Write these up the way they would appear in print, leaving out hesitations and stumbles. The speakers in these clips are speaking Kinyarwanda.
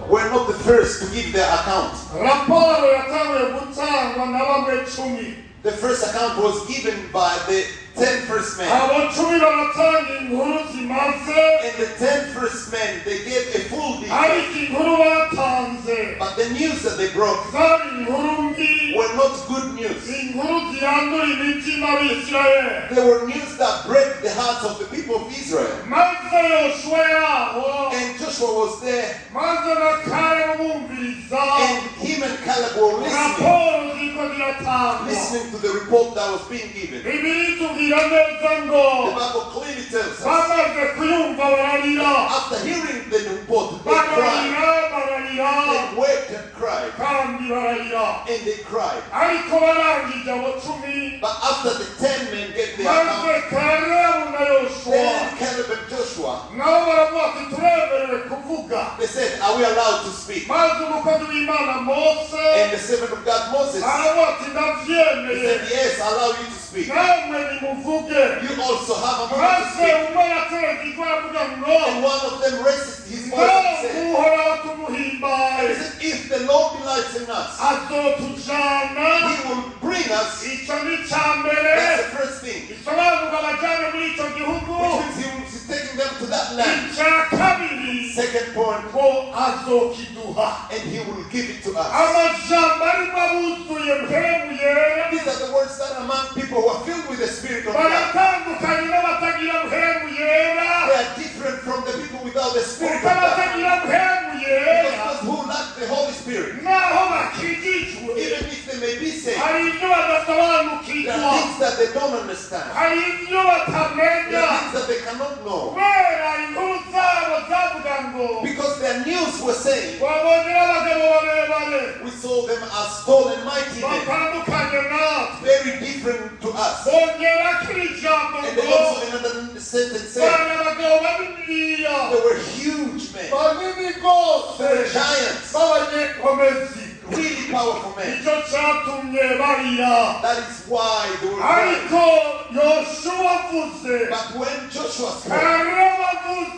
were not the first to give their account. The first account was given by the 10 first men. And the 10 first men, they gave a full detail. But the news that they brought were not good news. They were news that break the hearts of the people of Israel. And Joshua was there. And him and Caleb were listening to the report that was being given. The Bible clearly tells us after hearing the report, they cried. They wept and cried. And they cried. But after the 10 men gave their account, then Caleb and Joshua, they said, are we allowed to speak? And the servant of God Moses, he said, yes, I allow you to speak. You also have a moment to speak. And one of them raised his voice and said, if the Lord delights in us, he will bring us. That's the first thing. Which means he is taking them to that land. Second point, and he will give it to us. These are the words that among people who are filled with the Spirit of God. They are different from the people without the Spirit of God. Because those who lack the Holy Spirit, even if they may be saved, there are things that they don't understand. There are things that they cannot know. Because their news was saying, we saw them as tall and mighty men, very different to us. And they also in another sentence said, they were huge men. They were giants. Really powerful men. That is why they were crying. But when Joshua spoke,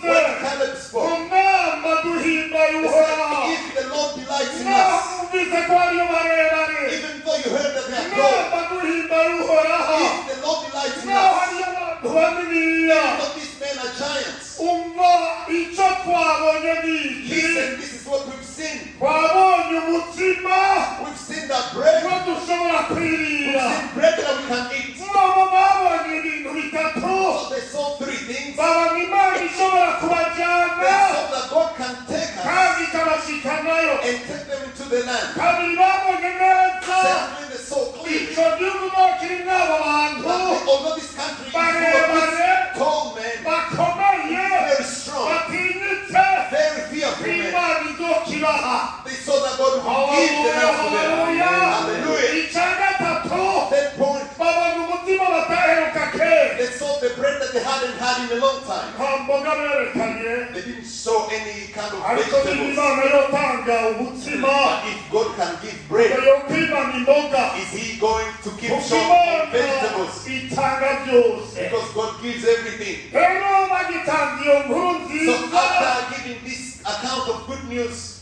when Caleb spoke, they said, if the Lord delights in us, even though you heard that they are called, if the Lord delights in us, even though these men are giants, listen, this is what we've seen. We've seen that bread. We've seen bread that we can eat. So they saw three things. They saw that God can take us and take them into the land. Secondly, they saw clearly that although this country is full of tall men, very strong, very fearful men, they saw that God would give the land to them. Hallelujah. That point, they saw the bread that they hadn't had in a long time. They didn't show any kind of vegetables. But if God can give bread, is he going to keep showing vegetables? Because God gives everything. So after giving this account of good news,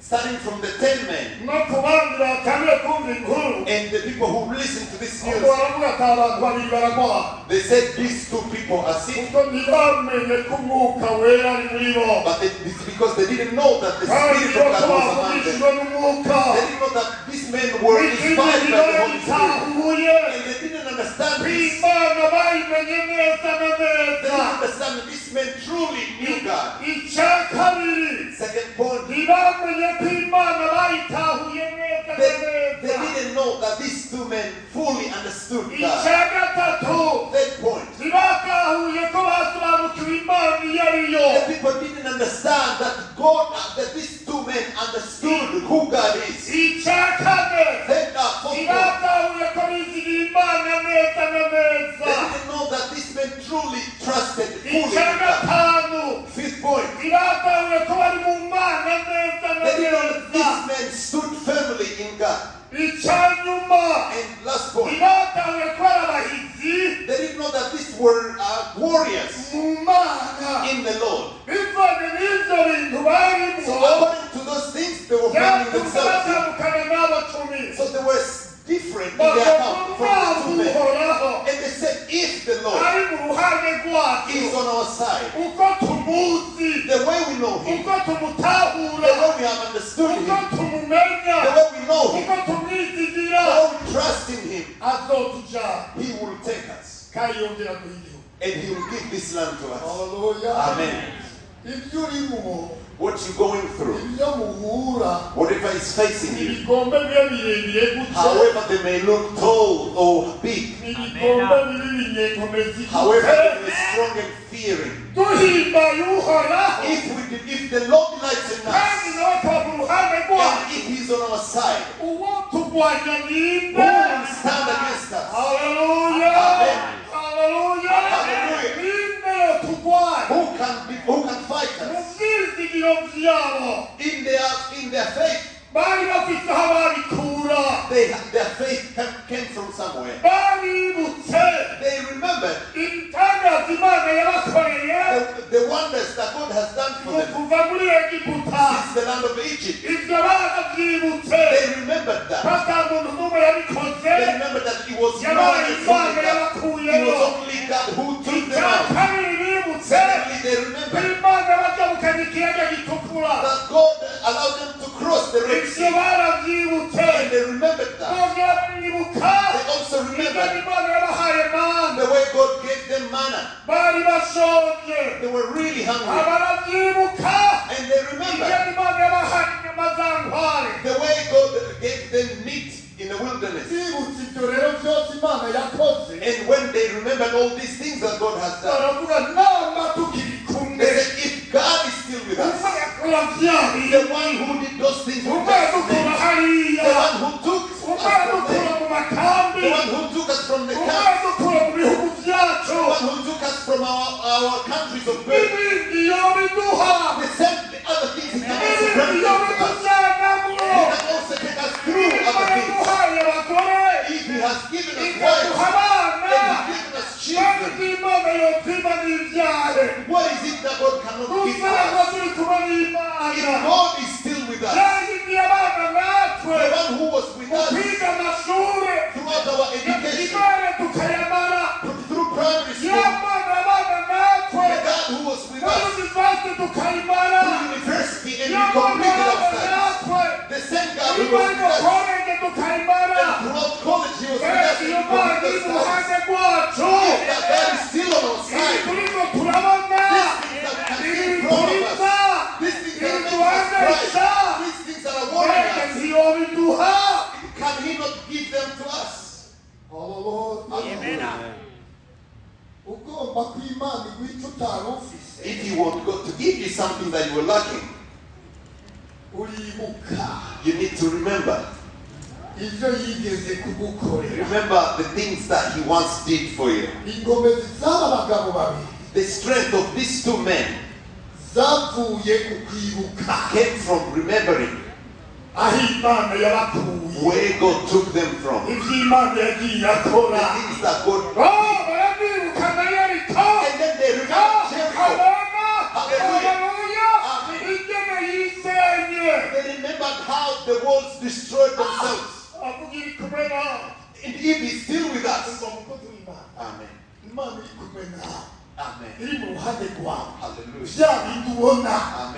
starting from the 10 men and the people who listen to this news, they said these two people are sick. But it's because they didn't know that the Spirit of God was among them. They didn't know that these men were inspired by the Holy Spirit. And they didn't understand this. They didn't understand that these men truly knew God. Second point, they didn't know that these two men fully understood God. Third point, the people didn't understand that God, that these two men understood who God is. Third point, they didn't know that these men truly trusted fully in God. Fifth point, they didn't know that these men stood firmly in God. And last point, they didn't know that these were warriors in the Lord. abandoning themselves. So they were different in their account from the two men. And they said, if the Lord is on our side, the way we know him, the way we have understood him, the way we know him, the way we trust in him, he will take us. And he will give this land to us. Amen. What you're going through, whatever is facing you, however they may look tall or big, however they may be strong and fearing, if the Lord delights in us, and if he's on our side, who will stand against us? Amen. Who can fight us? In their faith. Their faith came from somewhere. They remembered the wonders that God has done for them since the land of Egypt. They remembered that. They remembered that it was no one else, it was only God who took them out. Secondly, they remembered that God allowed them to cross the Red Sea. And they remembered that. They also remembered the way God gave them manna. They were really hungry. And they remembered the way God gave them meat in the wilderness. And when they remembered all these things that God has done, they said, if God is still with us, the one who did those things with us, the one who took us from there, the one who took us from the camp, the one who took us from our countries of birth, the same other things he can also bring to us. He can also take us through other things. If he has given us wives, and he's given us children, what is it that God cannot give us? If God is still with us, the one who was with us throughout our education, through primary school, the God who was with us through university and we completed our studies, the same God who was with us and throughout college he was with us and we completed our studies. If that God is still on our side, these things that we can see in front of us, these things that make us cry, these things that are worrying us, can he not give them to us? Amen. If you want God to give you something that you were lacking, you need to remember. Remember the things that he once did for you. The strength of these two men came from remembering where God took them from. The things that God did. And then they remembered Jericho. Hallelujah. They remembered how the walls destroyed themselves. And if he's still with us, amen. Amen. Hallelujah. Amen.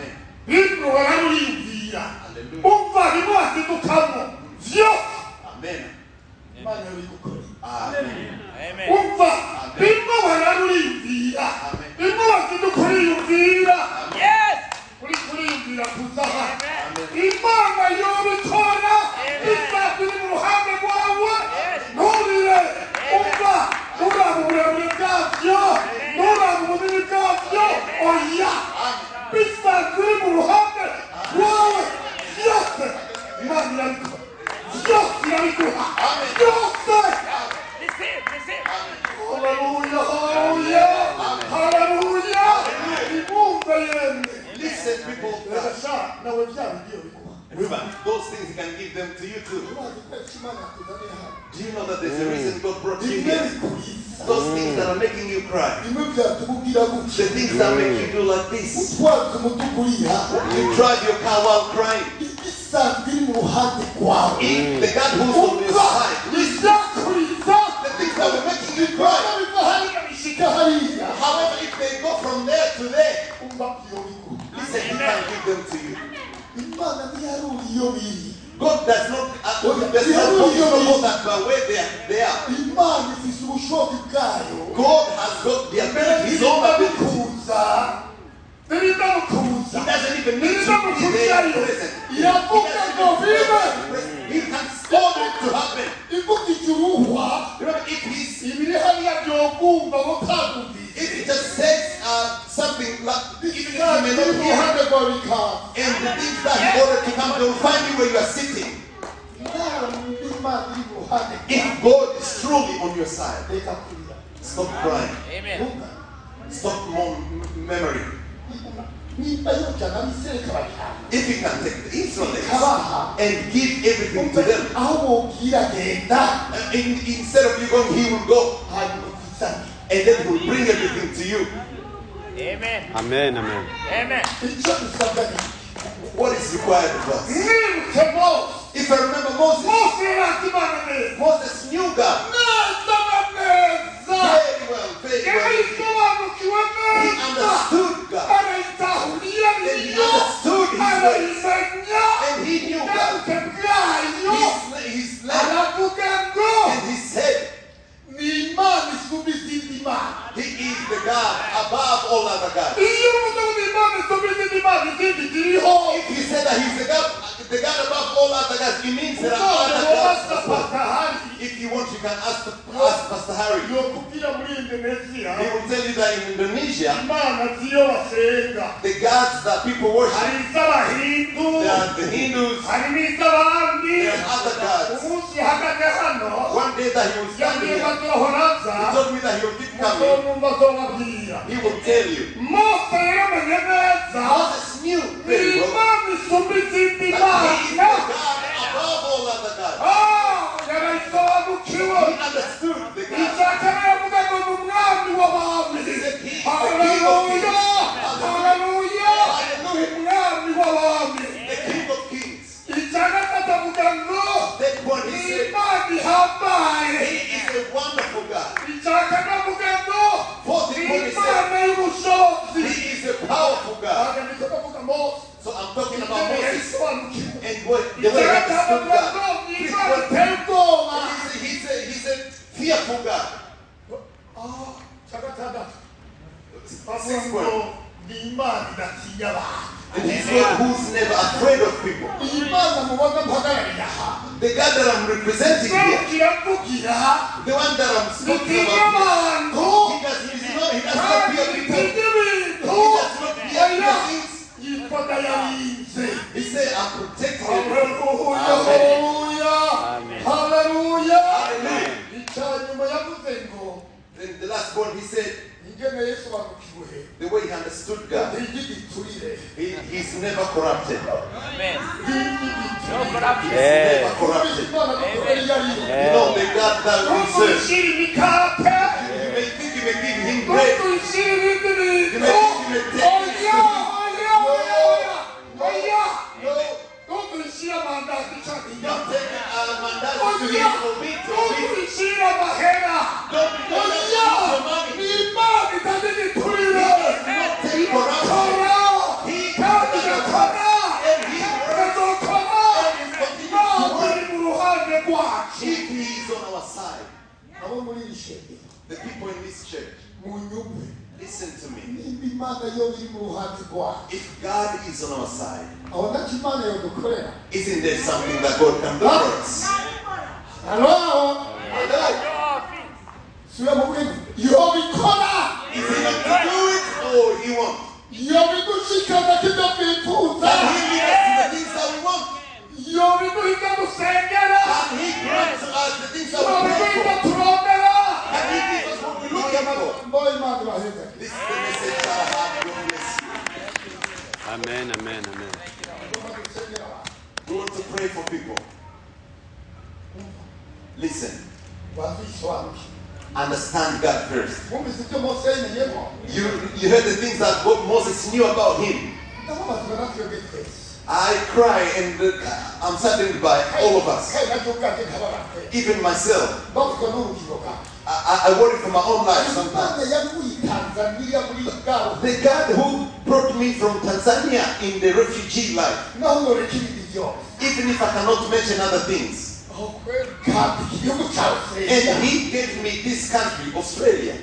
Hallelujah. Amen. Listen, people. Those things he can give them to you too. Do you know that there's a reason God brought you here? Those things that are making you cry. The things that make you do like this. You drive your car while crying. the God who's on your side, the things that will make you cry, however, if they go from there to there, listen, He can give them to you. God does not put you that by where they are. God has got the ability, His own ability. He doesn't even need to be there present. He can cause it to happen. Remember, if he just says something like, even if you may not hear, and the things that he ordered to come, they will find you where you are sitting. If God is truly on your side, stop crying. Amen. Stop memory. If you can take the Israelites and give everything to them, instead of you going, He will go, and then He will bring everything to you. Amen. Amen. Amen. Amen. What is required of us? If I remember Moses knew God very well. He understood God. And he understood His ways. And he knew God. His land. And he said, He is the God above all other gods. If he said that He's the God above all other gods, it means there are other gods as well. If you want, you can ask Pastor Harry. He will tell you that in Indonesia, the gods that people worship, there are the Hindus, there are other gods. One day that he was standing here, he told me that he will keep coming. He will tell you. Moses knew very well that He is the God above all other gods. He understood the God. He said He is the King of Kings. Hallelujah. The King of Kings. That one He said, He is a wonderful God. Fourth one He said, He is a powerful God. So I'm talking about Moses and the way He understood God. He's a fearful God. Sixth one. And He's God who's never afraid of people. The God that I'm representing here, the one that I'm speaking about, He does not fear people. He does not fear things. He said, I'm protecting you. Hallelujah. Hallelujah. Then the last one, He said, the way He understood God, He's never corrupted. Amen. He's never corrupted. You know the God that we serve. You may think you may give Him bread. You may think you may take Him. Don't take mandazi to Him or me to me. Don't be if He is on our side, the people in this church, listen to me. If God is on our side, isn't there something that God can do for us? Hello? Is He not to do it or He won't? Can He lead us to the things that we want? Can He grant to us the things that we pray for? Can He give us what we're looking for? This is the message that I have. God bless you. Amen. Amen. Amen. We want to pray for people. Listen. Understand God first. You heard the things that God, Moses knew about Him. I cry and I'm saddened by all of us, even myself. I worry for my own life sometimes. The God who brought me from Tanzania in the refugee life, even if I cannot mention other things, and He gave me this country, Australia.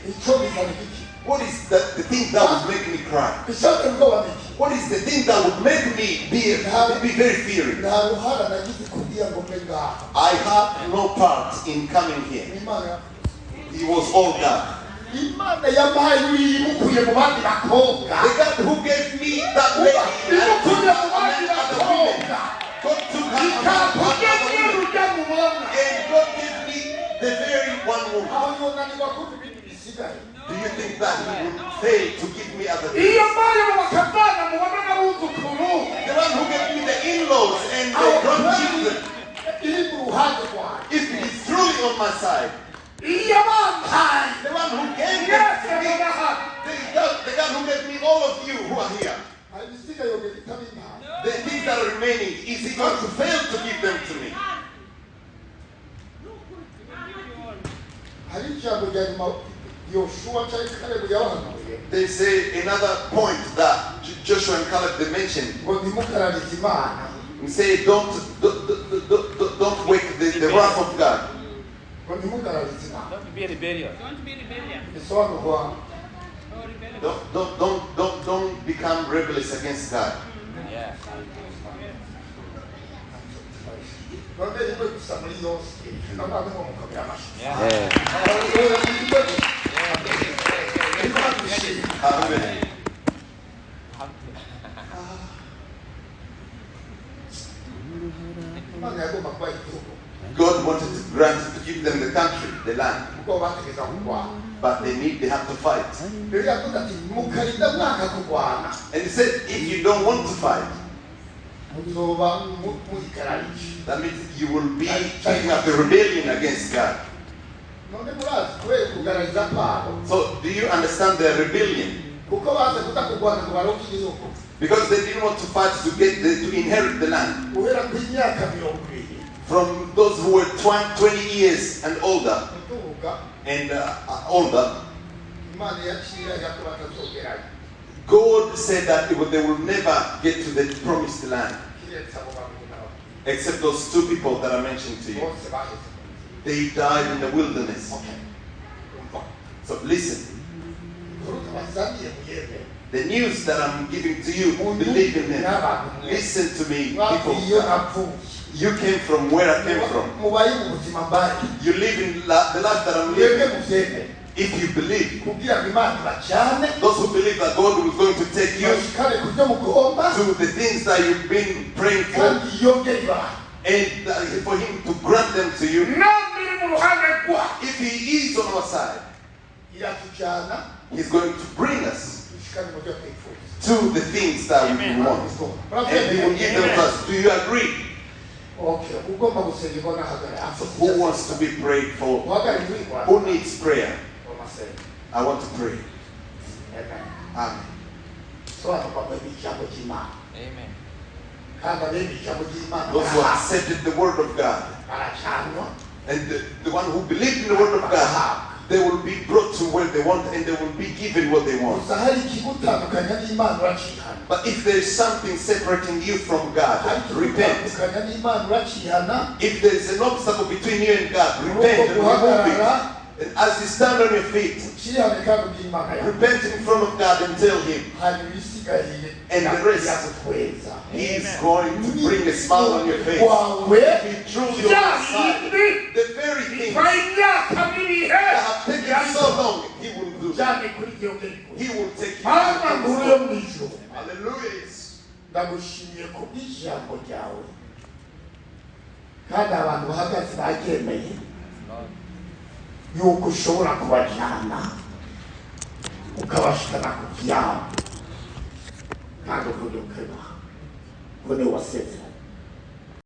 What is the thing that would make me cry? What is the thing that would make me be very fearing? I had no part in coming here. It was all God. The God who gave me that lady and took her other women, God took her and God gave me the very one woman. Do you think that He would fail to give me other things? The one who gave me the in-laws and the grandchildren, if He is truly on my side, the one who gave me, the God who gave me all of you who are here, the things that are remaining, is He going to fail to give them to me? They say another point that Joshua and Caleb they mentioned. We say don't wake the wrath of God. Don't be rebellious. Don't become rebellious against God. Yeah. Amen. God wanted to grant to give them the country, the land, but they have to fight. And He said, if you don't want to fight, that means you will be taking up a rebellion against God. So do you understand their rebellion? Because they didn't want to fight to inherit the land. From those who were 20 years and older, God said that they will never get to the promised land, except those two people that I mentioned to you. They died in the wilderness. So listen. The news that I'm giving to you, believe in Him. Listen to me, people. You came from where I came from. You live in the life that I'm living. If you believe, those who believe that God was going to take you to the things that you've been praying for, and for Him to grant them to you, if He is on our side, He's going to bring us to the things that we want, and He will give them to us. Do you agree? Who wants to be prayed for? Who needs prayer? I want to pray. Amen. Those who accepted the word of God, and the one who believed in the word of God, they will be brought to where they want, and they will be given what they want. But if there is something separating you from God, repent. If there is an obstacle between you and God, repent and remove it. And as you stand on your feet, repent in front of God and tell Him. And the rest, He is going to bring a smile on your face. If He truly on your side, the very things that have taken so long, He will do. He will take you. Hallelujah. yuko ushobora kubajyana ukabashikana ku byabo kandi ukujya ukeba ngo ni wasezeranye